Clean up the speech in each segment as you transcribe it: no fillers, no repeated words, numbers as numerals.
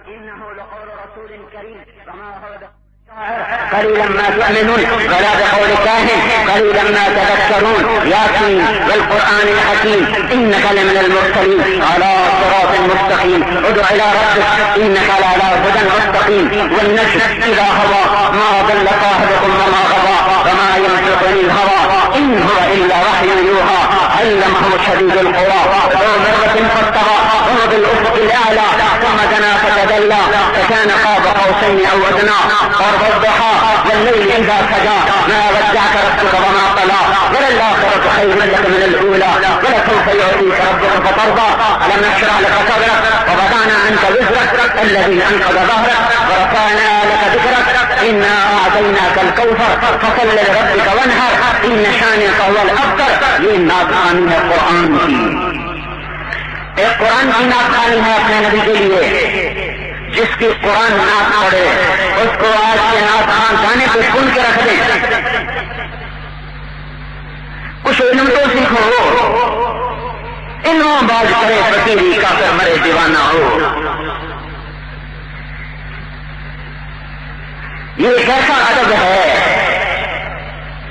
إنه لقول رسول كريم وما هو قليلا ما تؤمنون ولا بقول كاهن قليلا ما تذكرون ياسين والقرآن الحكيم إنك لمن المرسلين على صراط مستقيم ادع إلى ربك إنك لعلى هدى مستقيم والنجم إذا هوى ما ضل صاحبكم وما غوى وما ينطق عن الهوى إن هو إلا وحي يوحى علمه شديد القوى ذو مرة فاستوى وهو بالأفق الأعلى ثم دنا فتدلى فكان قاب قوسين أو أدنى والضحى والليل إذا سجى ما ودعك ربك وما قلى وللآخرة خير لك من الأولى ولسوف يعطيك ربك فترضى ألم نشرح لك صدرك ووضعنا عنك وزرك الذي أنقض ظهرك ورفعنا لك ذكرك إنا أعطيناك الكوثر فصل لربك وانحر إن شانئك هو الأبتر یہ ناکامی ہے قرآن کی. ایک قرآن کی ناکامی ہے اپنے نبی کے لیے. جس کی قرآن نعت پڑھے اس کو آج کے نعت خان گانے پہ سن کے رکھ دیں. کچھ علم تو سیکھو. علم باز کرے فقیری کافر مرے دیوانہ ہو. یہ کیسا ادب ہے,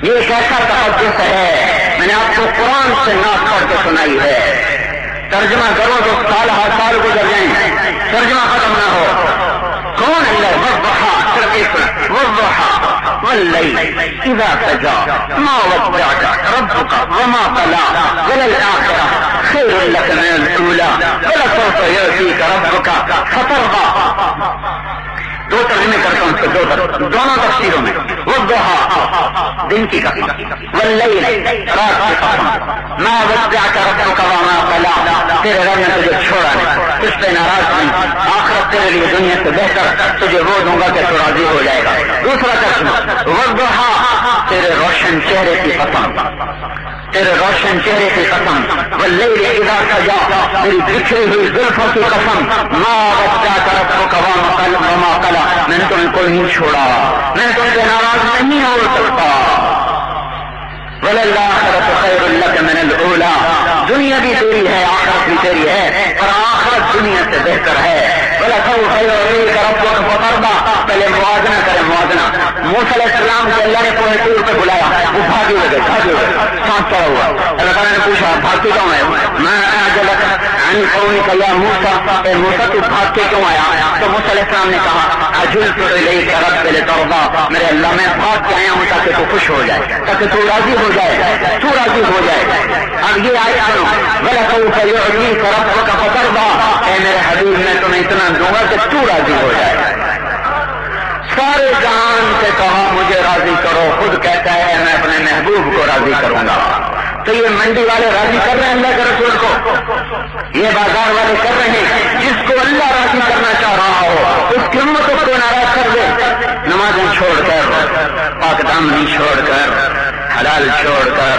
یہ کیسا تقدس ہے. میں نے آپ کو قرآن سے نعت پڑھ کے سنائی ہے. ترجمہ کرو تو سال ہر سال گزر جائیں, ترجمہ ختم نہ ہو. کون اللہ والضحى والضحى والليل إذا سجى ما ودعك ربك وما قلى وللآخرة خير لك من الأولى ولسوف يعطيك ربك فترضى. دو ترجمے کرتا ہوں اس کو, دونوں تفسیروں میں. والضحى دن کی قسم, واللیل رات کی قسم, ما ودعك ربك وما قلى تیرے رب نے تجھے چھوڑا نہیں, اس پہ ناراض نہیں. آخرت تیرے لیے دنیا سے بہتر, تجھے وہ دوں گا کہ تو راضی ہو جائے گا. دوسرا ترجمہ والضحى تیرے روشن چہرے کی قسم, تیرے روشن چہرے کی قسم. واللیل اذا سجى تیری بکھری ہوئی زلفوں کی قسم. ما ودعك ربك وما قلى میں نے تمہیں کوئی نہیں چھوڑا, میں تم سے ناراض نہیں ہو سکتا. وللآخرة خير لك من الأولى دنیا بھی تیری ہے, آخرت بھی تیری ہے, اور آخرت دنیا سے بہتر ہے. ولسوف يعطيك ربك فترضى پہلے موازنہ کرے, موازنہ. موسیٰ علیہ السلام کو اللہ نے کوہ طور پہ بلایا, وہ بھاگے ہوئے سانس چڑھا ہوا. اللہ تعالیٰ نے پوچھا بھاگتے کیوں ہے؟ میں أعجلك عن قومك يا موسى, اے موسیٰ تو بھاگ کے کیوں آیا؟ تو موسیٰ علیہ السلام نے کہا عجلت إليك رب لترضى, میرے اللہ میں بھاگ کے آیا ہوں تاکہ تو خوش ہو جائے, تاکہ تو راضی ہو جائے, تو راضی ہو جائے. اب یہ آیت سنو, ولسوف يعطيك ربك فترضى, اے میرے حبیب میں تمہیں اتنا دوں گا کہ تو راضی ہو جائے. سارے جہان سے کہا مجھے راضی کرو, خود کہتا ہے میں اپنے محبوب کو راضی کروں گا. تو یہ منڈی والے راضی کر رہے ہیں اللہ کے رسول کو, یہ بازار والے کر رہے ہیں. جس کو اللہ راضی کرنا چاہ رہا ہو اس کی امتوں کو ناراض کر دے. نمازیں چھوڑ کر, پاک دامنی چھوڑ کر, حلال چھوڑ کر.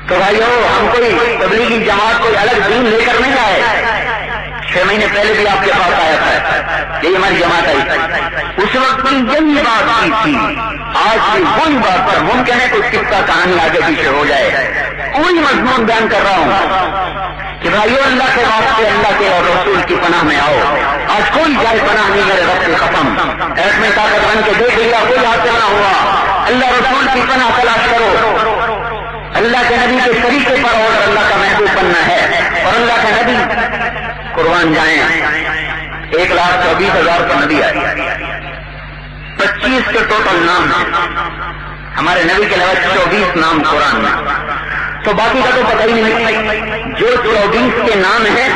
تو بھائیو ہم کوئی تبلیغی جماعت کوئی الگ دین لے کر نہیں آئے. 6 مہینے پہلے بھی آپ کے پاس آیا تھا, یہی ہماری جماعت آئی. اس وقت بھی یہی بات کی تھی, آج بھی وہی بات پر. ممکن ہے کوئی قصہ کہانی آگے پیچھے ہو جائے, کوئی مضمون بیان کر رہا ہوں کہ بھائیو اللہ کے واسطے اللہ کے اور رسول کی پناہ میں آؤ. آج کوئی جائے پناہ نہیں میرے رب کی قسم. ایس میں طاقت بن کے دیکھ لیا کوئی حادثہ نہ ہوا. اللہ رسول کی پناہ تلاش کرو. اللہ کے نبی کے طریقے پر اور اللہ کا محبوب بننا ہے. اور اللہ کے نبی قربان جائیں, 1,24,000 کا نبی آئے, 25 کے ٹوٹل نام ہیں. ہمارے نبی کے علاوہ 24 نام قرآن میں, تو باقی کا تو پتہ ہی نہیں. جو 24 کے نام ہیں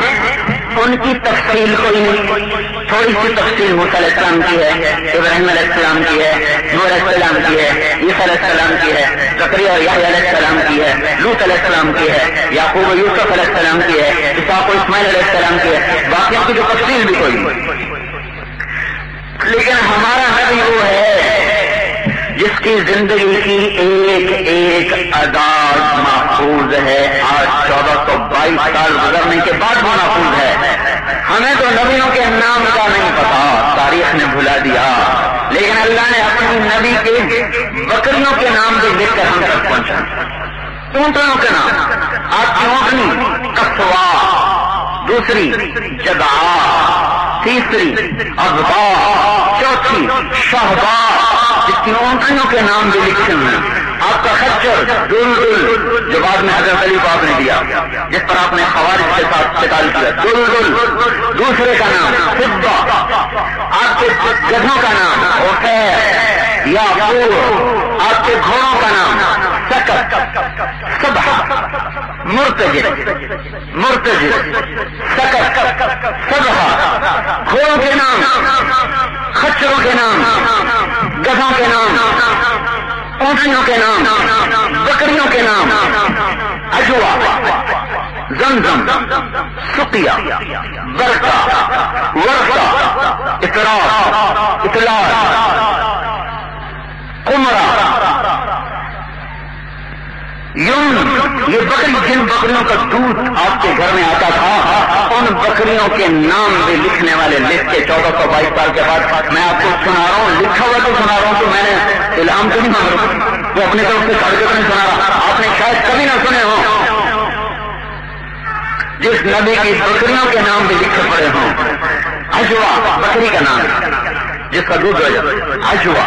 ان کی تفصیل کوئی نہیں. تھوڑی سی تفصیل موسیٰ علیہ السلام کی ہے, ابراہیم علیہ السلام کی ہے, نوح علیہ السلام کی ہے, عیسیٰ علیہ السلام کی ہے, زکریا اور یحییٰ علیہ السلام کی ہے, لوط علیہ السلام کی ہے, یعقوب و یوسف علیہ السلام کی ہے, اسحاق و اسماعیل علیہ السلام کی ہے. باقی کی جو تفصیل بھی کوئی نہیں. لیکن ہمارا نبی وہ ہے جس کی زندگی کی ایک ایک ادا محفوظ ہے. آج 1422 سال گزرنے کے بعد وہ محفوظ ہے. ہمیں تو نبیوں کے نام کا نہیں پتا, تاریخ نے بھلا دیا, لیکن اللہ نے اپنی نبی کے بکریوں کے نام بھی لکھ کر ہم تک پہنچا. اونٹوں کے نام, آپ کی اونٹنی کسوا, دوسری جدعا، تیسری اغبا، چوتھی شہبا، جس کی اونٹنیوں کے نام بھی لکھے ہوئے ہیں. آپ کا خچر دلدل جو بعد میں حضرت علی کو آپ نے دیا، جس پر آپ نے خوارج کے ساتھ قتال کیا، دلدل. دوسرے کا نام فضہ، آپ کے گدھوں کا نام عفیر یا پور، آپ کے گھوڑوں کا نام سکت، صبح، مرتجر، سکت، صبح. گھوڑوں کے نام، خچروں کے نام، گدھوں کے نام، اونٹنیوں کے نام، بکریوں کے نام، اجوا، زمزم، سقیا، برقع، ورقہ، اطراف، اطلاع، قمرہ، یہ بکری، جن بکریوں کا دودھ آپ کے گھر میں آتا تھا، ان بکریوں کے نام بھی لکھنے والے لکھ کے 1422 سال کے بعد میں آپ کو سنا رہا ہوں. لکھا ہوا تو سنا رہا ہوں، تو میں نے الہام تو نہیں مانگ رہا، وہ اپنے طرف سے کر کے نہیں سنا رہا. آپ نے شاید کبھی نہ سنے ہوں جس نبی کی بکریوں کے نام بھی لکھے پڑے ہوں. اجوا بکری کا نام جس کا دودھ اجوا،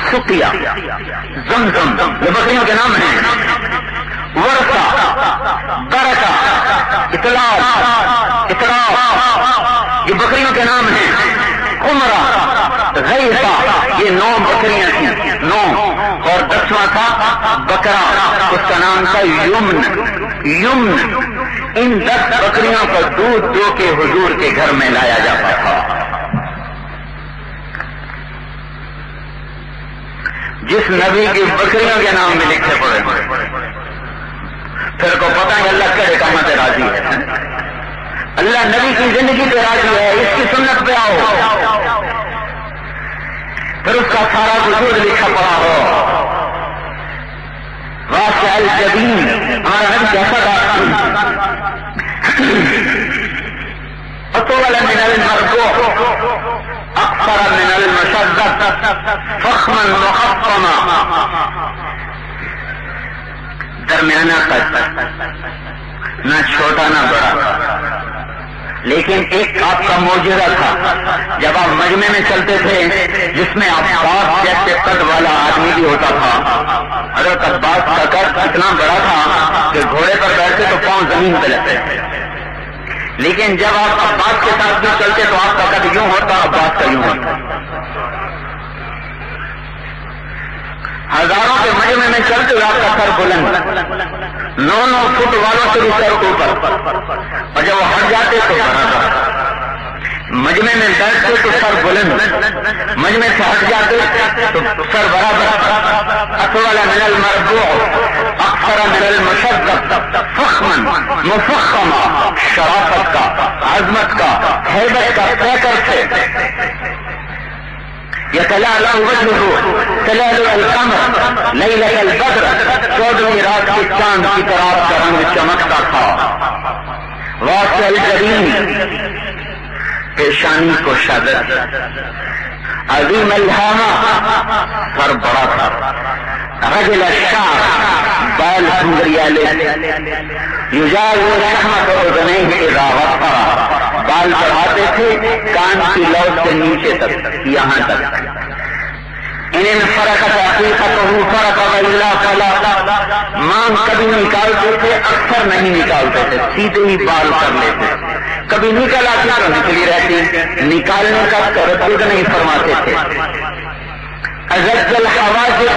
سقیا، زمزم یہ بکریوں کے نام ہیں. ورقہ، برقع، اطلاع، اطراف یہ بکریوں کے نام ہیں. عمرہ، غیثہ یہ 9 بکریاں تھیں، 9. اور 10واں تھا بکرا، اس کا نام تھا یمن. ان 10 بکریوں کا دودھ دو کے حضور کے گھر میں لایا جاتا تھا. جس نبی کی بکریوں کے نام میں لکھے پڑے ہیں، پھر کو پتہ ہے اللہ کے اقامت پہ راضی ہے. اللہ نبی کی زندگی پہ راضی ہے، اس کی سنت پہ آؤ، پھر اس کا سارا وجود لکھا پڑا ہو. واسع الجبین ہمارا نبی کیسا تھا؟ اطول من المربوع، اکثر من المشذب، فخما مخفما، درمیانہ قد، نہ چھوٹا نہ بڑا. لیکن ایک آپ کا معجزہ تھا، جب آپ مجمع میں چلتے تھے جس میں عباس جیسے قد والا آدمی بھی ہوتا تھا. حضرت عباس کا قد اتنا بڑا تھا کہ گھوڑے پر بیٹھتے تو پاؤں زمین پہ لگتے تھے. لیکن جب آپ عباس کے ساتھ بھی چلتے تو آپ کا قد یوں ہوتا، عباس کا یوں ہوتا. ہزاروں کے مجمع میں چلتے ہوئے آپ کا سر بلند، 9 فٹ والوں سے بھی سر اوپر، اور جب وہ ہٹ جاتے تو مجمع میں بیٹھتے تو سر بلند، مجمع سے ہٹ جاتے تو سر برابر. اطول من المربوع، اکثر من المشذب، فخما مفخما، شرافت کا، عظمت کا، ہیبت کا پیکر تھے. یتلالأ وجهه تلالؤ القمر لیلة البدر، 14ویں رات کے چاند کی طرح کا رنگ چمکتا تھا. واسع الجبین پیشانی کو شدت، عظیم الہامہ سر بڑا تھا. رجل الشعر بال سنگریالے، یجاز شحمت اذنیہ اذا وقر، بال چڑھاتے تھے کان کی لو سے نیچے تک، یہاں تک. ان فرقت حقیقتہ فرق وإلا فلا، مانگ کبھی نکالتے تھے، اکثر نہیں نکالتے تھے، سیدھے ہی بال کر لیتے. کبھی نکل آتی تو نکلی رہتی، نکالنے کا تردد نہیں فرماتے تھے. اجد الحواجب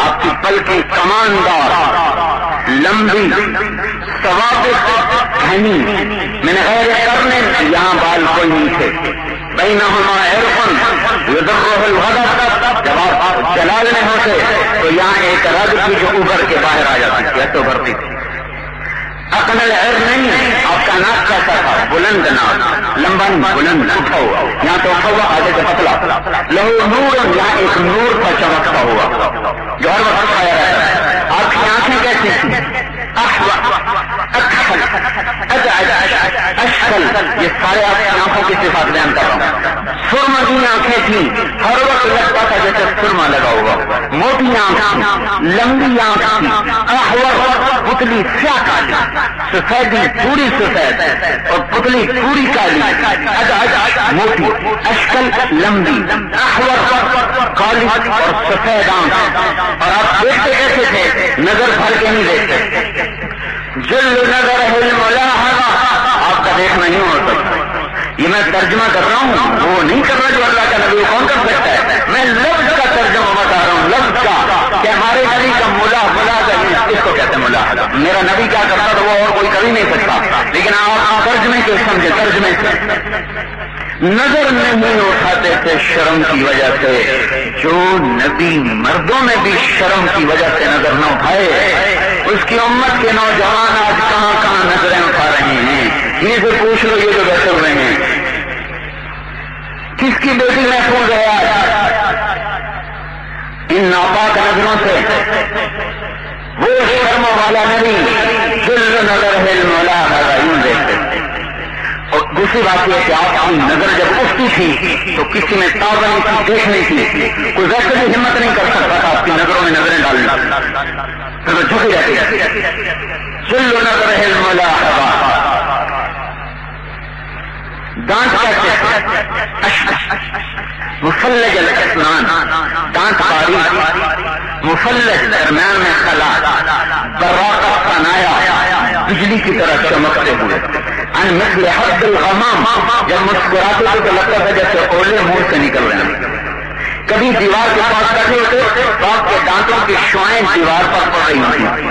آپ کی پلکیں کماندار، لمبی، ثوابت، گھنی، من غیر قرن، یہاں بال کوئی نہیں تھے. بینہما عرق یضرہ الغضب، جب آپ جلال میں ہوتے تو یہاں ایک رگ تھی جو ابھر کے باہر آ جاتی تھی، تو ابھرتی تھی. اقل العرق نہیں، آپ کا ناک کیسا تھا؟ بلند ناک، لمبا نہیں، بلند، اٹھا ہوا، یہاں تو اٹھا ہوا، آگے سے پتلا. لہو نور، یہاں ایک نور کا چمکتا ہوا جو ہر وقت کھایا رہتا ہے. آپ کی آنکھیں کیسی تھیں؟ اشکل اشکل، یہ سارے آپ آنکھوں کی صفات بیان کر رہا ہوں. سرما کی آنکھیں تھیں، ہر وقت لگتا تھا جیسے سرما لگا ہوا. موٹی آنکھ، لمبی آنکھ تھی، احور پتلی سیاہ کالی، سفیدی پوری سفید اور پتلی پوری کالی، موٹی اشکل لمبی، احور کالی اور سفید آنکھ. اور آپ دیکھتے کیسے تھے؟ نظر بھر کے نہیں دیکھتے. جل نظر الملاحظہ، آپ کا دیکھنا نہیں ہو سکتا. یہ میں ترجمہ کر رہا ہوں، وہ نہیں کر رہا جو اللہ کا نبی کون کر سکتا ہے. میں لفظ کا ترجمہ بتا رہا ہوں، لفظ کا، کہ ہمارے نبی کا ملاحظہ اس کو کہتے ہیں ملاحظہ. میرا نبی کیا کرتا تھا وہ اور کوئی کر ہی نہیں سکتا. لیکن آپ ترجمے کے سمجھے، ترجمے سے نظر نہیں اٹھاتے تھے شرم کی وجہ سے. جو نبی مردوں میں بھی شرم کی وجہ سے نظر نہ اٹھائے، اس کی امت کے نوجوان آج کہاں کہاں نظریں اٹھا رہے ہیں. یہ سے پوچھ لو، یہ جو بیٹھے ہوئے ہیں کس کی بیٹی محفوظ ہے آج ان ناپاک نظروں سے؟ وہ شرم والا نبی جل نظر ہے الملاحظہ، یوں دیکھتے. اور دوسری بات یہ کہ آپ کی نظر جب اٹھتی تھی تو کسی میں تازہ نہیں تھی، دیکھنی تھی. کوئی ویسے بھی ہمت نہیں کر سکتا تھا آپ کی نظروں میں نظریں ڈالنے، پھر وہ جھکی رہتی. جل نظر ہے الملاحظہ. دانت کیسے؟ مفلج الاسنان، دانت باریک، مفلج درمیان میں خلا، براقت کا نایا، بجلی کی طرح چمکتے ہوئے. ان مثل حد الغمام، جب مسکراتے تھے تو لگتا تھا جیسے اولے منہ سے نکل رہے ہیں. کبھی دیوار کے پاس بیٹھے ہوتے تو آپ کے دانتوں کی شعائیں دیوار پر پڑ رہی ہوتی.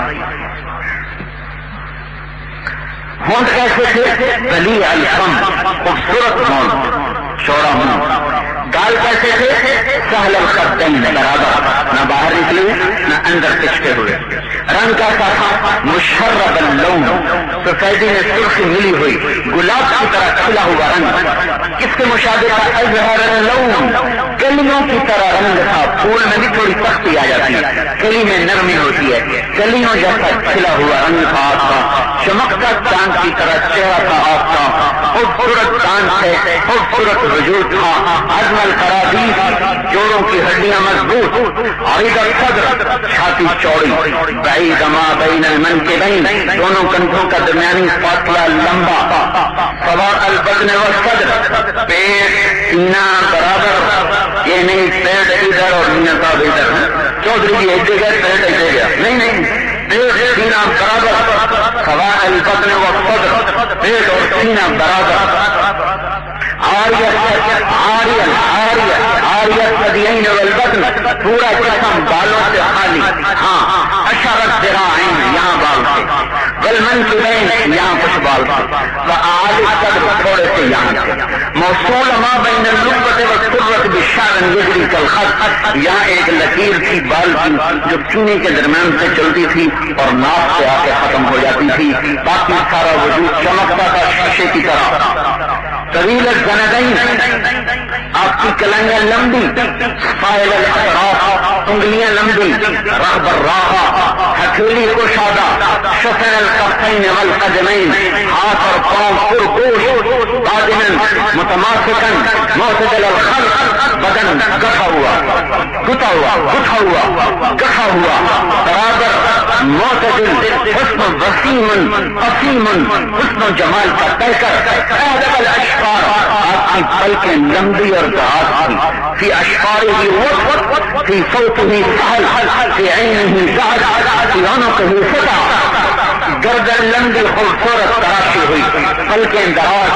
ہونٹ کیسے تھے؟ بلی الفم، خوبصورت ہونٹ، چوڑا ہونٹ. گال کیسے تھے؟ سہل الخدین، برابر، نہ باہر نکلے نہ اندر پچھتے ہوئے. رنگ کیسا تھا؟ مشرب اللون، سفیدی میں سرخی ملی ہوئی، گلاب کی طرح کھلا ہوا رنگ. کس کے مشابہ تھا؟ ازہر اللون، کلیوں کی طرح رنگ تھا. پھول میں بھی تھوڑی سختی آ جاتی ہے، کلی میں نرمی ہوتی ہے. کلیوں جیسا کھلا ہوا رنگ تھا آپ کا. چمکتا چاند کی طرح چہرہ تھا آپ کا. خوبصورت دانت تھے، خوبصورت وجود تھا. عظم القرابیس، جوڑوں کی ہڈیاں مضبوط. عریض الصدر، چھاتی چوڑی. بعید ما بین المنکبین، دونوں کندھوں کا درمیانی فاصلہ لمبا. سواء البدن والصدر، پیٹ سینہ برابر. یہ نہیں پیٹ ادھر اور سینہ صاحب ادھر. چودھری جی ایک جگہ پیٹ ایک جگہ، نہیں، پیٹ سینہ برابر. سواء البدن والصدر، پیٹ اور سینہ برابر. عاریت ثدیین والبطن، پورا جسم بالوں سے خالی. ہاں، اشرت ذراعین، یہاں بال تھے. والمنکبین، یہاں کچھ بال تھے. وأعلی الصدر، تھوڑے سے یہاں تھے. موصول ما بین اللبۃ والسرۃ بشعر یجری کالخط، یہاں ایک لکیر تھی بال کی جو چونے کے درمیان سے چلتی تھی اور ناک سے آ کے ختم ہو جاتی تھی. باقی سارا وجود چمکتا تھا شیشے کی طرح. طویل الزندین، آپ کی کلائیاں لمبی. فائل الاطراف، انگلیاں لمبی. رغب الراحہ، ہتھیلی کشادہ. شفن الکفین والقدمین، ہاتھ اور پاؤں پرگوش. قادمن متماسکن معتدل الخلق، بدن گٹھا ہوا، برابر معتدل. حسن وسیم قسیم، حسن و جمال کا پیکر. اہدب الاشفار، آپ کی پلکیں لمبی اور دراز تھی. فی اشفارہ وطوط، فی صوتہ سہل، فی عینہ زہر، فی عنقہ فتح. گردن لمبی خوبصورت تراشی ہوئی، پلکیں دراز.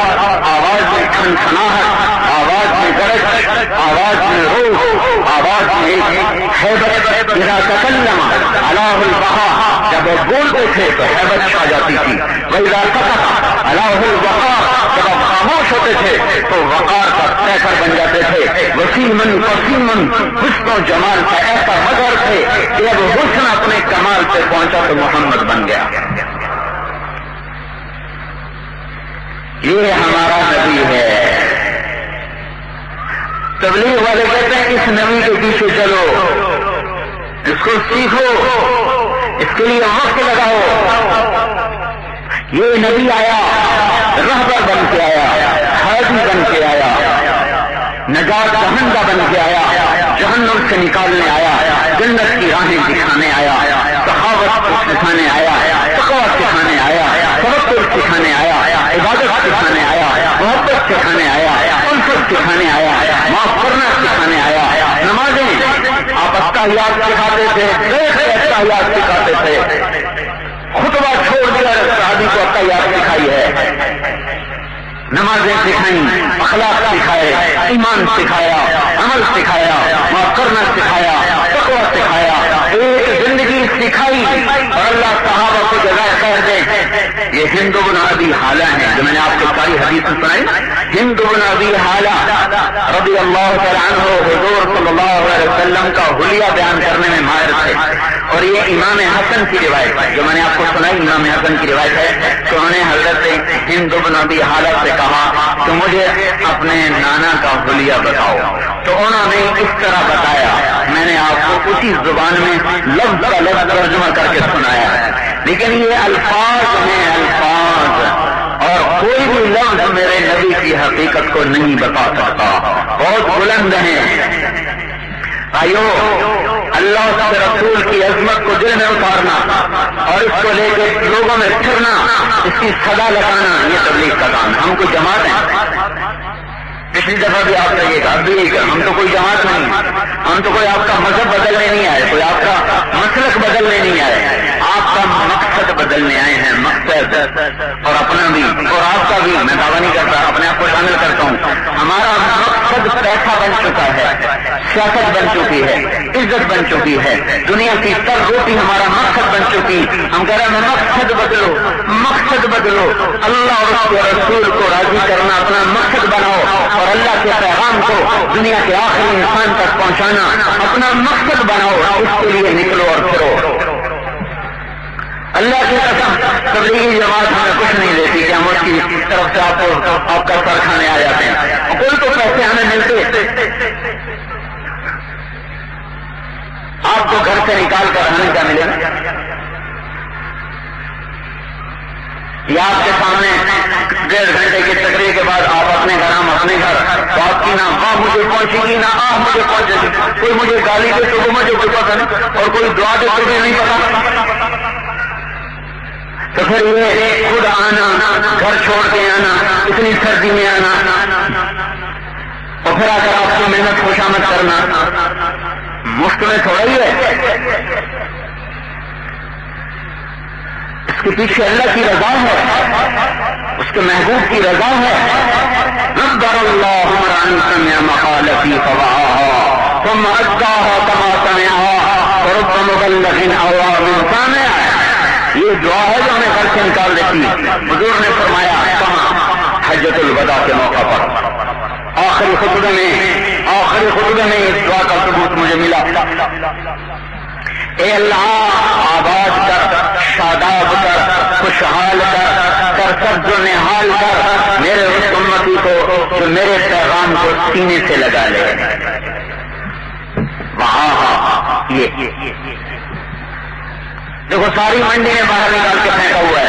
آواز میں کھنکھناہٹ، آواز میں گرج، آواز میں روح، آواز میں ایک ہیبت. اذا تکلم الہ البقاء، جب وہ بولتے تھے تو ہیبت چھا جاتی تھی. واذا سکت الہ الوقار، جب آپ خاموش ہوتے تھے تو وقار کا پیکر بن جاتے تھے. وسیمن قسیمن، حسن و جمال کا ایسا مظہر تھے کہ جب حسن اپنے کمال پہ پہنچا تو محمد بن گیا. یہ ہمارا نبی ہے. تبلیغ والے کہتے ہیں اس نبی کے پیچھے چلو، اس کو سیکھو، اس کے لیے وقت لگاؤ. یہ نبی آیا رہبر بن کے آیا، ہادی بن کے آیا، نجات دہندہ بن کے آیا، جہنم سے نکالنے آیا، جنت کی راہیں دکھانے آیا، سخاوت کو سکھانے آیا، تقویٰ سکھانے آیا، توکل سکھانے آیا، عبادت سکھانے آیا، محبت سکھانے آیا، الفت سکھانے آیا، معاف کرنا سکھانے آیا۔ نمازیں آپ اتحیات سکھاتے تھے، اتحیات سکھاتے تھے، خطبہ چھوڑ دیا صحابی کو اتحیات سکھائی ہے، نمازیں سکھائیں، اخلاق سکھائے، ایمان سکھایا، عمل سکھایا، معاف کرنا سکھایا، تقویٰ سکھایا، ایک زندگی سکھائی۔ اور اللہ صحابہ کو جزائے خیر دے۔ یہ ہند بن ابی حالہ ہے جو میں نے آپ کو ساری حدیث سنائی۔ ہند بن ابی حالہ رضی اللہ تعالیٰ عنہ حضور صلی اللہ علیہ وسلم کا حلیہ بیان کرنے میں ماہر تھے، اور یہ امام حسن کی روایت ہے جو میں نے آپ کو سنائی، امام حسن کی روایت ہے کہ انہوں نے حضرت ہند بن ابی حالہ سے کہا کہ مجھے اپنے نانا کا حلیہ بتاؤ، تو انہوں نے اس طرح بتایا۔ میں نے آپ کو اسی زبان میں لفظ کا لفظ ترجمہ کر کے سنایا ہے، لیکن یہ الفاظ ہیں الفاظ، اور کوئی بھی لفظ میرے نبی کی حقیقت کو نہیں بتا سکتا، بہت بلند ہیں۔ بھائیو، اللہ کے رسول کی عظمت کو دل میں اتارنا اور اس کو لے کے لوگوں میں پھرنا، اس کی صدا لگانا، یہ تبلیغ کا کام ہے۔ ہم کوئی جماعت ہیں، پچھلی دفعہ بھی آپ کہیے گا، اب بھی یہی کہ ہم تو کوئی جماعت نہیں، ہم تو کوئی آپ کا مذہب بدلنے نہیں آئے، کوئی آپ کا مسلک بدلنے نہیں آئے، آپ کا مقصد بدلنے آئے ہیں، مقصد، اور اپنا بھی اور آپ کا بھی، میں دعویٰ نہیں کرتا، اپنے آپ کو شامل کرتا ہوں۔ ہمارا مقصد پیسہ بن چکا ہے، سیاست بن چکی ہے، عزت بن چکی ہے، دنیا کی سر روٹی ہمارا مقصد بن چکی۔ ہم کہہ رہے ہیں مقصد بدلو، مقصد بدلو، اللہ اور اس کے رسول کو راضی کرنا اپنا مقصد بناؤ، اور اللہ کے پیغام کو دنیا کے آخری انسان تک پہنچانا اپنا مقصد بناؤ، اس کے لیے نکلو اور پھرو۔ اللہ کی قسم تبلیغی جماعت ہمیں کچھ نہیں دیتی کہ ہم اس کی طرف سے آپ کا سر کھانے آ جاتے ہیں، کوئی تو پیسے ہمیں ملتے، آپ کو گھر سے نکال کر ہمیں کیا ملے گا؟ یا آپ کے سامنے 1.5 گھنٹے کی تقریر کے بعد آپ اپنے گھر، ہم اپنے گھر، تو آپ کی نہ ماں مجھے پہنچے گی نہ آپ مجھے پہنچے گی، کوئی مجھے گالی دے تو وہ مجھے کوئی پتہ نہیں، اور کوئی دعا دے تو بھی نہیں پتا۔ تو پھر یہ خود آنا، گھر چھوڑ کے آنا، اتنی سردی میں آنا، اور پھر آ کر آپ کی محنت خوشامد کرنا، مفت میں تھوڑا ہی ہے، اس کے پیچھے اللہ کی رضا ہے، اس کے محبوب کی رضا ہے۔ نظر اللہ عمران سمع مقالتی فوعاها ثم اداها كما سمعها ورب مبلغ اوعى من سامع۔ یہ دعا ہے جو ہمیں گھر سے نکال دیتی ہے۔ حضور نے فرمایا کہاں حجۃ الوداع کے موقع پر آخری خطبے میں اس دعا کا ثبوت مجھے ملا، اے اللہ آباد کر، شاداب کر، خوشحال کر سبز و نہال کر میرے اس امتی کو جو میرے پیغام کو سینے سے لگا لے۔ وہاں یہ دیکھو ساری منڈی میں باہر نکال کے پھینکا ہوا ہے،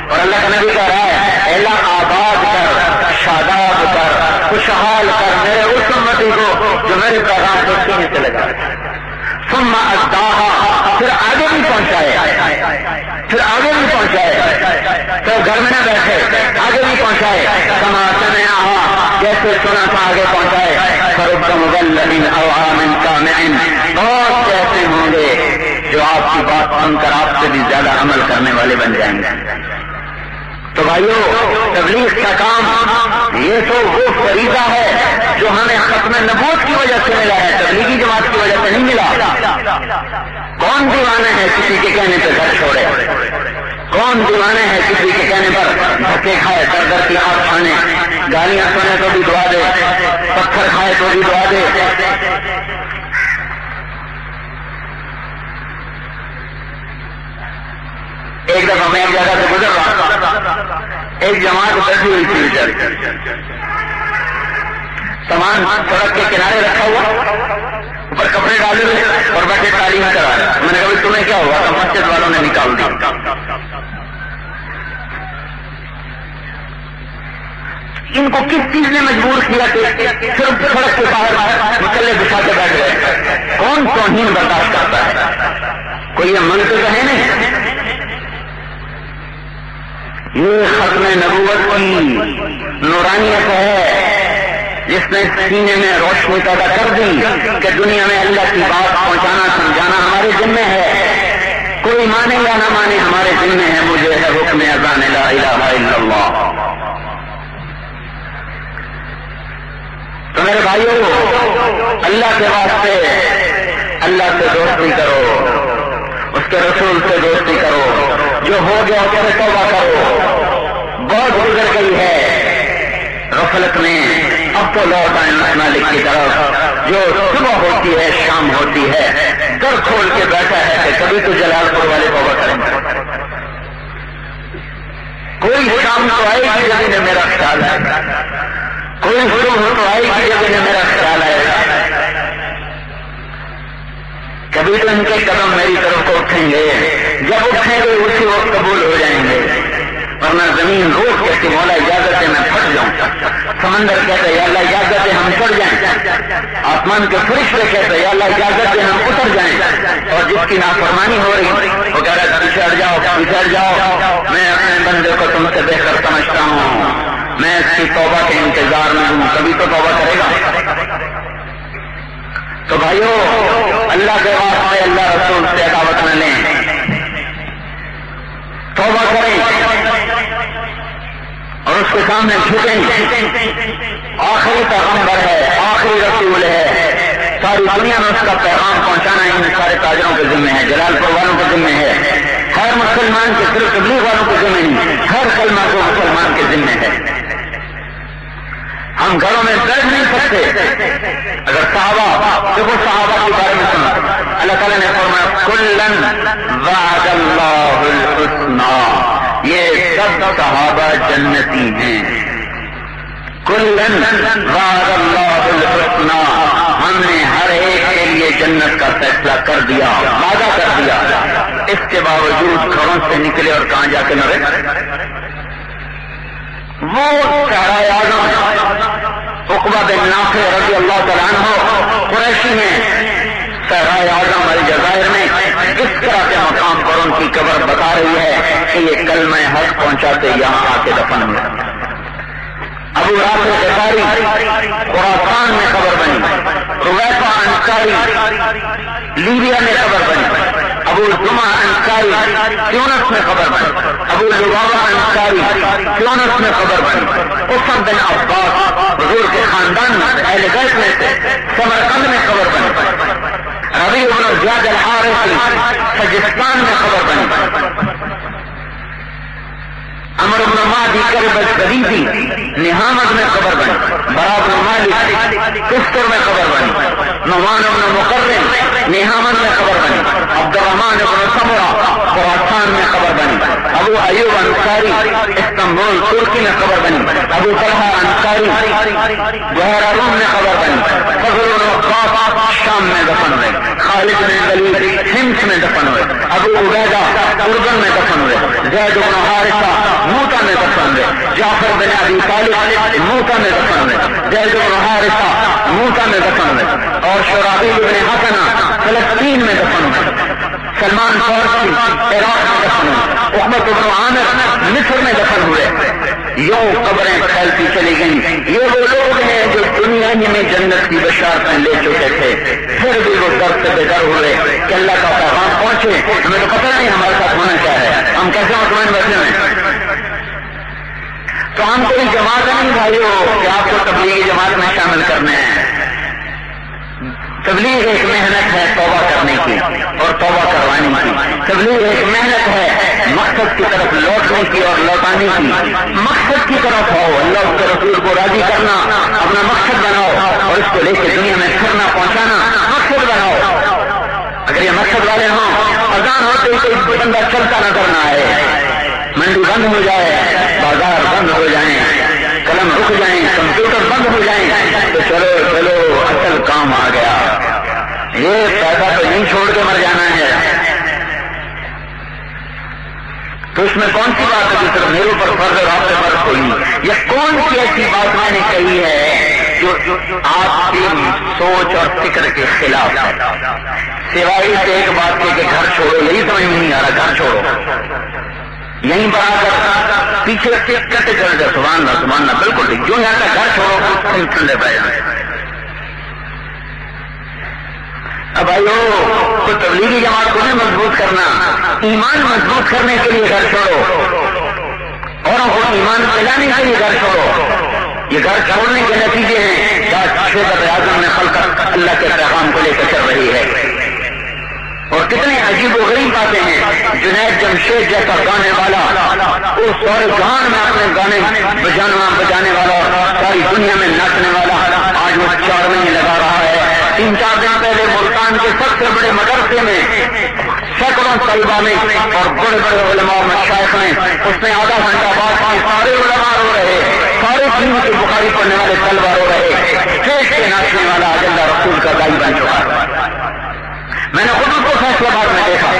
اور اللہ کا نبی کہہ رہا ہے اے اللہ آباد کر، شاداب کر، خوشحال کر میرے اس امتی کو جو میرے پیغام کو سینے سے لگا لے۔ ثم اداها، پھر آگے بھی پہنچائے، تو گھر میں نہ بیٹھے، آگے بھی پہنچائے، کما سمعها، جیسے سنا تھا آگے پہنچائے۔ فرب مبلغ اوعى من سامع، بہت سے ایسے ہوں گے جو آپ کی بات سن کر آپ سے بھی زیادہ عمل کرنے والے بن جائیں گے۔ تو بھائیو، تبلیغ کا کام یہ تو وہ فریضہ ہے جو ہمیں ختم نبوت کی وجہ سے ملا ہے، تبلیغی جماعت کی وجہ سے نہیں ملا۔ کون دیوانے ہیں کسی کے کہنے پہ گھر چھوڑے؟ کون دیوانے ہیں کسی کے کہنے پر دھکے کھائے، در در کی آنکھ کھانے، گالیاں سنے تو بھی دعا دے، پتھر کھائے تو بھی دعا دے؟ ایک دفعہ میں ایک جگہ سے گزر رہا، ایک جماعت بیٹھی ہوئی تھی، سامان سڑک کے کنارے رکھا ہوا، اوپر کپڑے ڈالے ہوئے اور بیٹھے تعلیم کرا رہے۔ میں نے کہا تمہیں کیا ہوا؟ تو مسجد والوں نے نکال دی۔ ان کو کس چیز نے مجبور کیا کہ صرف سڑک کے باہر مسلے بچھا کے بیٹھ گئے؟ کون توہین برداشت کرتا ہے؟ کوئی یہ منطق ہے نہیں؟ یہ ختم نبوت کی نورانیت ہے جس نے سینے میں روشنی پیدا کر دی کہ دنیا میں اللہ کی بات پہنچانا سمجھانا ہمارے ذمہ ہے. کوئی مانے یا نہ مانے ہمارے ذمہ ہے. مجھے ہے حکم اذان لا الہ الا اللہ. تو میرے بھائیوں اللہ کے واسطے اللہ سے دوستی کرو، اس کے رسول سے دوستی کرو. جو ہو گیا اس سے توبہ کرو. بہت گزر گئی ہے غفلت میں، اب تو لوٹ آئیں اس مالک کی طرف جو صبح ہوتی ہے شام ہوتی ہے در کھول کے بیٹھا ہے کہ کبھی تو جلال پور والے توبہ کریں گے. کوئی شام تو آئے گی جب انہیں میرا خیال ہے، کوئی صبح تو آئے گی جب انہیں میرا خیال ہے. کبھی تو ان کے قدم میری طرف کو اٹھیں گے، جب اٹھیں گے اسی وقت قبول ہو جائیں گے. ورنہ زمین روک کہتی مولا اجازت ہے میں پھٹ جاؤں. سمندر کہتے یا اللہ اجازت ہے ہم چڑھ جائیں. آسمان کے فرشتے کہتے یا اللہ اجازت ہے ہم اتر جائیں. اور جس کی نافرمانی ہو رہی وہ کہہ رہا پیچھے ہٹ جاؤ پیچھے ہٹ جاؤ. میں اپنے بندے کو تم سے بہتر سمجھتا ہوں، میں اس کی توبہ کے انتظار میں ہوں، کبھی تو توبہ کرے گا. تو بھائیو اللہ کے واسطے اللہ رسول سے عداوت نہ لیں، توبہ کریں اور اس کے سامنے جھکیں. آخری پیغمبر ہے، آخری رسول ہے، ساری دنیا میں اس کا پیغام پہنچانا ان سارے تاجروں کے ذمہ ہے، جلال پور والوں کے ذمہ ہے. ہر مسلمان کے صرف تبلیغ والوں کے ذمہ نہیں، ہر کلمہ کو مسلمان کے ذمہ ہے. ہم گھروں میں بیٹھ نہیں سکتے. اگر صحابہ دیکھو صحابہ کے بارے میں سنا اللہ تعالیٰ نے فرمایا کلن وعد اللہ الحسنی، یہ سب صحابہ جنتی ہیں. کلن وعد اللہ الحسنی، ہم نے ہر ایک کے لیے جنت کا فیصلہ کر دیا، وعدہ کر دیا. اس کے باوجود گھروں سے نکلے اور کہاں جا کے مرے؟ وہ صحرائے اعظم عقبہ بن نافع رضی اللہ تعالیٰ عنہ قریشی میں صحرائے اعظم الجزائر میں اس طرح کے مقام پر ان کی قبر بتا رہی ہے کہ یہ کلمہ حق پہنچاتے یہاں آ کے دفن ہوئے. ابو رافع غفاری خراسان میں قبر بنی، رویفہ انصاری لیبیا میں قبر بنی، ابو جمعہ انصاری تیونس میں قبر بنی، ابو لبابہ انصاری تیونس میں قبر بنی، اسم بن عباس حضور کے خاندان میں اہل بیت میں سے سمرقند میں قبر بنی، ربیع بن زیاد الحارثی سجستان میں قبر بنی، عمر بن مادی کرب الزبیدی نہامت میں قبر بنی، برا بن مالک کستر میں قبر بنی، نعمان بن مقرن نہامت میں قبر بنی، عبد الرحمن بن سمرہ خراسان میں قبر بنی، ابو ایوب انصاری استنبول ترکی میں قبر بنی، ابو طلحہ انصاری بحیرہ روم میں قبر بنی، فضل بن وقاص شام میں دفن ہوئے، خالد بن ولید حمص میں دفن ہوئے، ابو عبیدہ اردن میں دفن ہوئے، زید بن حارثہ موتا میں دفن ہوئے، جعفر بن ابی طالب موتا میں دفن ہوئے، زید بن حارثہ موتا میں دفن ہوئے، اور شرابیل بن حسنہ فلسطین میں دفن ہوئے، سلمان فارسی عراق میں دفن ہوئے، عقبہ بن عامر مصر میں دفن ہوئے. یوں قبریں پھیلتی چلی گئیں. یہ وہ لوگ ہیں جو دنیا ہی میں جنت کی بشارتیں لے چکے تھے، پھر بھی وہ در سے بے در ہوئے کہ اللہ کا پیغام پہنچے. ہمیں تو پتہ نہیں ہمارے ساتھ ہونا کیا ہے، ہم کیسے مطمئن بیٹھے ہیں. تو ہم کوئی جماعت نہیں بھائیو کہ آپ کو تبلیغی جماعت میں شامل کرنے ہیں. تبلیغ ایک محنت ہے توبہ کرنے کی اور توبہ کروانے کی. تبلیغ ایک محنت ہے مقصد کی طرف لوٹنے کی اور لوٹانے کی. مقصد کی طرف ہو، اللہ کے رسول کو راضی کرنا اپنا مقصد بناؤ اور اس کو لے کے دنیا میں پھرنا پہنچانا مقصد بناؤ. اگر یہ مقصد والے ہوں، اذان ہوتے ہی کوئی بندہ چلتا نظر نہ آئے، منڈی بند ہو جائے، بازار بند ہو جائیں، قلم رک جائیں، کمپیوٹر بند ہو جائیں، تو چلو چلو اصل کام آ گیا. یہ پیسہ تو نہیں چھوڑ کے مر جانا ہے. تو اس میں کون سی بات ہے جو صرف میرے اوپر فرض اور آپ سے فرض ہوئی؟ یہ کون سی ایسی بات میں نے کہی ہے جو آپ کی سوچ اور فکر کے خلاف ہے؟ سوائے اس ایک بات کے کہ گھر چھوڑو، یہی سمجھ میں نہیں آ رہا، گھر چھوڑو یہیں پر آ کر پیچھے کرتے چل جائے، سبحان اللہ سبحان اللہ، بالکل ٹھیک، جو یہاں کا گھر چھوڑو ٹھنڈے پہ جائیں۔ اب بھائیو، تو تبلیغی جماعت کو نہیں مضبوط کرنا، ایمان مضبوط کرنے کے لیے گھر چھوڑو، اوروں کو ایمان پلانے کے لیے گھر چھوڑو۔ یہ گھر چھوڑنے کے نتیجے ہیں کہ شیخ اعظم میں خلق اللہ کے پیغام کو لے کر چل رہی ہے۔ اور کتنے عجیب و غریب باتیں ہیں، جنید جمشید جیسا گانے والا، اس سارے جہان میں اپنے گانے بجانے والا، ساری دنیا میں ناچنے والا، آج وہ 4 مہینے لگا رہا ہے۔ 3-4 دن پہلے ملتان کے سب سے بڑے مدرسے میں سینکڑوں طلبہ میں اور بڑے بڑے علماء مشائخ میں اس نے آدھا گھنٹہ بات کی، سارے علماء رو رہے، سارے دین کی بخاری پڑھنے والے طلبہ رو رہے، اسٹیج پہ ناچنے والا آج اللہ رسول کا دائی بن چکا ہے۔ میں نے خود اس کو فیصلہ باد میں دیکھا،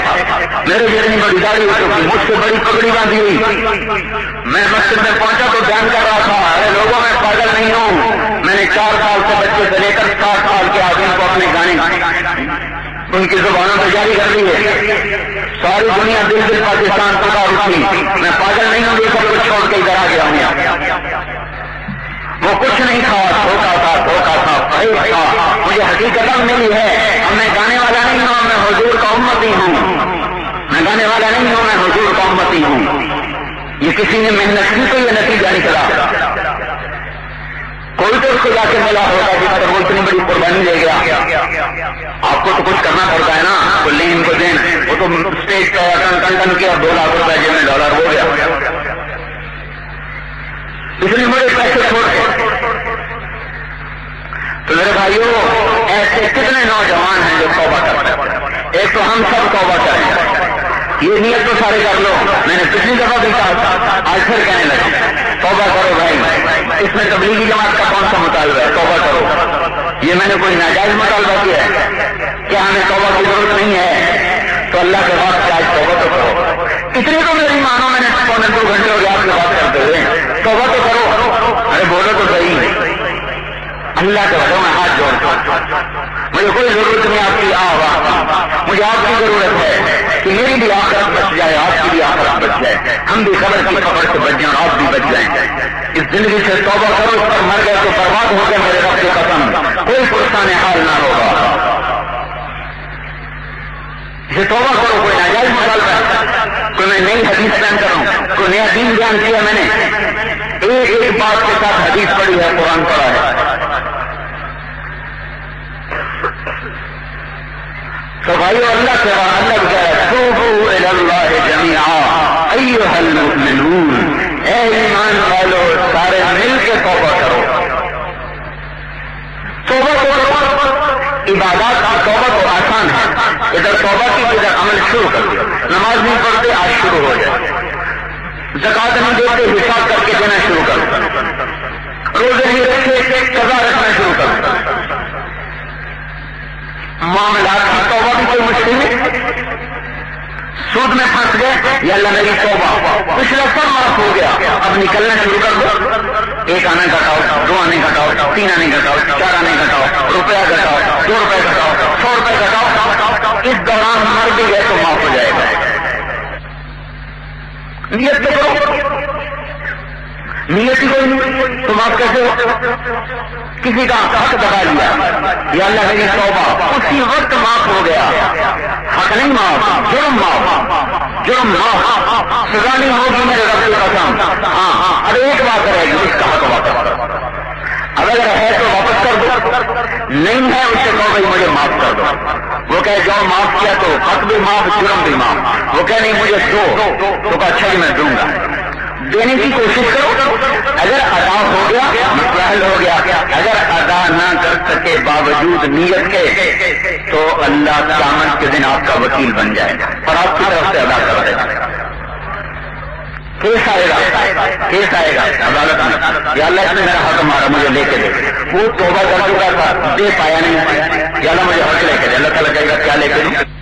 میرے جتنی بڑی داڑھی ہو چکی، مجھ سے بڑی پگڑی باندھی ہوئی، میں مسجد میں پہنچا تو بیان کر رہا تھا، ارے لوگوں میں پاگل نہیں ہوں، میں نے 4 سال سے بچے سے لے کر 60 سال کے آدمی کو اپنے گانے ان کی زبانوں پہ جاری کر دی ہے، ساری دنیا دل پاکستان پکار اٹھی، میں پاگل نہیں ہوں، یہ سب کچھ چھوڑ کے ادھر آ گیا ہوں۔ وہ کچھ نہیں تھا، دھوکا تھا، فریب تھا، مجھے حقیقت ملی ہے، اب میں گانے والا نہیں ہوں، میں حضور کا امتی ہوں، میں گانے والا نہیں ہوں، میں حضور کا امتی ہوں۔ یہ کسی نے محنت کی تو یہ نتیجہ نکلا، کوئی تو اس کو جا کے ملا ہوگا جس پر وہ اتنی بڑی قربانی لے گیا۔ آپ کو تو کچھ کرنا پڑتا ہے نا، وہ لین کو دین، وہ تو اسٹیج پہ ٹن کیا، 2 لاکھ روپے جیب میں ڈالر ہو گیا، اتنے بڑے پیسے چھوڑ کے۔ تو میرے بھائیوں، ایسے کتنے نوجوان ہیں جو توبہ کرتے ہیں؟ ایک تو ہم سب توبہ کریں، یہ نیت تو سارے کر لو، میں نے پچھلی دفعہ بھی کہا تھا، آج پھر کہنے لگا توبہ کرو بھائی، اس میں تبلیغی جماعت کا کون سا مطالبہ ہے؟ توبہ کرو، یہ میں نے کوئی ناجائز مطالبہ کیا ہے؟ کیا ہمیں توبہ کی ضرورت نہیں ہے؟ تو اللہ کے بعد آج توبہ تو کرو، اتنی تو میری مانو، میں نے 2 گھنٹے ہو گیا آپ سے بات کرتے ہوئے، توبہ تو کرو، ارے بولو تو صحیح، اللہ کے بھروں میں ہاتھ جوڑتا ہوں، مجھے کوئی ضرورت نہیں آپ کی آواز، مجھے آپ کی ضرورت ہے کہ میری بھی آخرت بچ جائے، آپ کی بھی آخرت بچ جائے، ہم بھی قبر کی خبر سے بچ جائیں اور آپ بھی بچ جائیں۔ اس زندگی سے توبہ کرو، اس پر مر گئے تو برباد ہو گئے میرے رب کی قسم، کوئی پرسان حال نہ ہوگا۔ یہ توبہ کرو، کوئی ناجائز مطالبہ، کوئی میں نئی حدیث بیان کروں، کوئی نیا دین بیان کیا میں نے، ایک بات کے ساتھ حدیث پڑھی ہے، قرآن پڑھا ہے۔ تو بھائیو، اللہ کے بعد اللہ کہہ رہا ہے توبوا الی اللہ جمیعا ایھا المؤمنون، اے ایمان والو سارے مل کے توبہ کرو۔ توبہ کرو، عبادات کی توبہ تو آسان ہے، ادھر توبہ کی ادھر عمل شروع کر دو، نماز نہیں پڑھتے آج شروع ہو جائے، زکوٰۃ نہیں دیتے حساب کر کے دینا شروع کر دو، روزے نہیں رکھتے قضا رکھنا شروع کر دو، معاملات کی توبہ بھی کوئی مشکل نہیں، سود میں پھنس گئے، یا اللہ میری توبہ، پچھلا سب معاف ہو گیا، اب نکلنا شروع کر دو، 1 آنے گھٹاؤ، 2 آنے گھٹاؤ، 3 آنے گھٹاؤ، 4 آنے گھٹاؤ، روپیہ گھٹاؤ، 2 روپے گھٹاؤ، 100 روپے گھٹاؤ، اس دوران مر بھی گئے تو معاف ہو جائے گا۔ نیت کرو، نیت ہی کوئی نہیں تو معاف کیسے ہو؟ کسی کا حق دبا لیا، یا اللہ میری توبہ، اسی وقت معاف ہو گیا، حق نہیں معاف، جرم معاف، جرم معاف، سزا نہیں ہوگی میرے رب کی قسم۔ ہاں، اب ایک بات رہے گی، اس کا حق واپس، اگر ہے تو واپس کر دو، نہیں ہے اس سے کہو بھائی مجھے معاف کر دو، وہ کہے جاؤ معاف کیا تو حق بھی معاف، جرم بھی معاف، وہ کہے نہیں مجھے دو تو کہا اچھا جی میں دوں گا، دینے کی کوشش کرو، اگر ادا ہو گیا مسئلہ حل ہو گیا، اگر ادا نہ کر سکے باوجود نیت کے تو اللہ قیامت کے دن آپ کا وکیل بن جائے گا اور آپ کی طرف سے ادا کر دے گا۔ کیس آئے گا عدالت میں، یا اللہ اس نے میرا حق مارا مجھے لے کے دے، وہ توبہ کر چکا تھا دے پایا نہیں، یا اللہ مجھے حق لے کے دے، اللہ تعالیٰ کہے گا کیا لے کے دوں؟